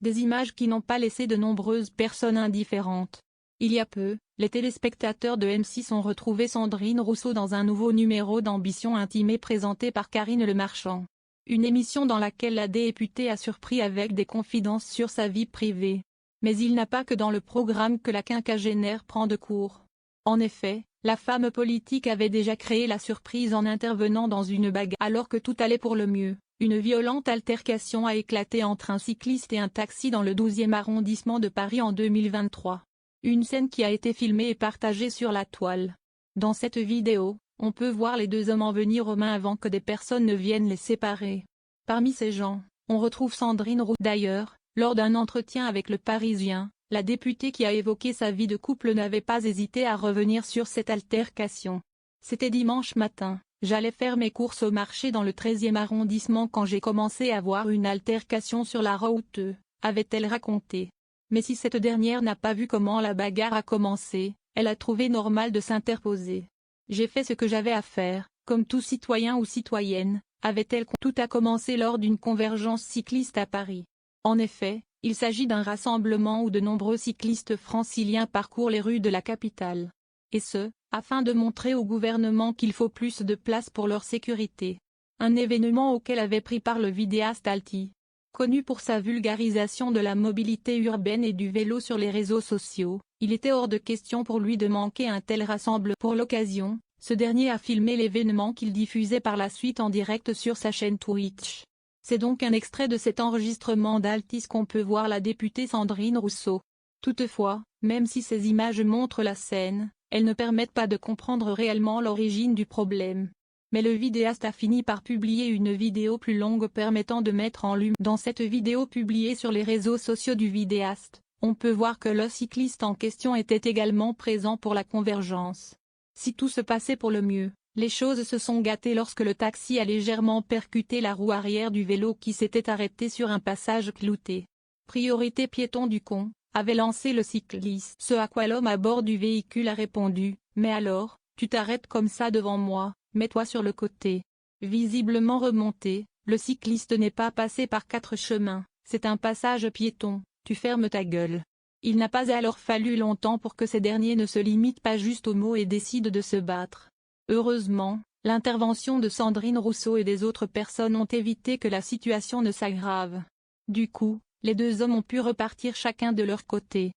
Des images qui n'ont pas laissé de nombreuses personnes indifférentes. Il y a peu, les téléspectateurs de M6 ont retrouvé Sandrine Rousseau dans un nouveau numéro d'Ambition Intime présenté par Karine Le Marchand. Une émission dans laquelle la députée a surpris avec des confidences sur sa vie privée. Mais il n'a pas que dans le programme que la quinquagénaire prend de court. En effet, la femme politique avait déjà créé la surprise en intervenant dans une bagarre alors que tout allait pour le mieux. Une violente altercation a éclaté entre un cycliste et un taxi dans le 12e arrondissement de Paris en 2023. Une scène qui a été filmée et partagée sur la toile. Dans cette vidéo, on peut voir les deux hommes en venir aux mains avant que des personnes ne viennent les séparer. Parmi ces gens, on retrouve Sandrine Rousseau. D'ailleurs, lors d'un entretien avec Le Parisien, la députée qui a évoqué sa vie de couple n'avait pas hésité à revenir sur cette altercation. C'était dimanche matin, j'allais faire mes courses au marché dans le 13e arrondissement quand j'ai commencé à voir une altercation sur la route, avait-elle raconté. Mais si cette dernière n'a pas vu comment la bagarre a commencé, elle a trouvé normal de s'interposer. J'ai fait ce que j'avais à faire, comme tout citoyen ou citoyenne, avait-elle. Tout a commencé lors d'une convergence cycliste à Paris. En effet, il s'agit d'un rassemblement où de nombreux cyclistes franciliens parcourent les rues de la capitale. Et ce, afin de montrer au gouvernement qu'il faut plus de place pour leur sécurité. Un événement auquel avait pris part le vidéaste Alti. Connu pour sa vulgarisation de la mobilité urbaine et du vélo sur les réseaux sociaux, il était hors de question pour lui de manquer un tel rassemblement. Pour l'occasion, ce dernier a filmé l'événement qu'il diffusait par la suite en direct sur sa chaîne Twitch. C'est donc un extrait de cet enregistrement d'Altis qu'on peut voir la députée Sandrine Rousseau. Toutefois, même si ces images montrent la scène, elles ne permettent pas de comprendre réellement l'origine du problème. Mais le vidéaste a fini par publier une vidéo plus longue permettant de mettre en lumière. Dans cette vidéo publiée sur les réseaux sociaux du vidéaste, on peut voir que le cycliste en question était également présent pour la convergence. Si tout se passait pour le mieux, les choses se sont gâtées lorsque le taxi a légèrement percuté la roue arrière du vélo qui s'était arrêté sur un passage clouté. Priorité piéton du con, avait lancé le cycliste. Ce à quoi l'homme à bord du véhicule a répondu, « Mais alors, tu t'arrêtes comme ça devant moi, mets-toi sur le côté. » Visiblement remonté, le cycliste n'est pas passé par 4 chemins, c'est un passage piéton, tu fermes ta gueule. Il n'a pas alors fallu longtemps pour que ces derniers ne se limitent pas juste aux mots et décident de se battre. Heureusement, l'intervention de Sandrine Rousseau et des autres personnes ont évité que la situation ne s'aggrave. Du coup, les deux hommes ont pu repartir chacun de leur côté.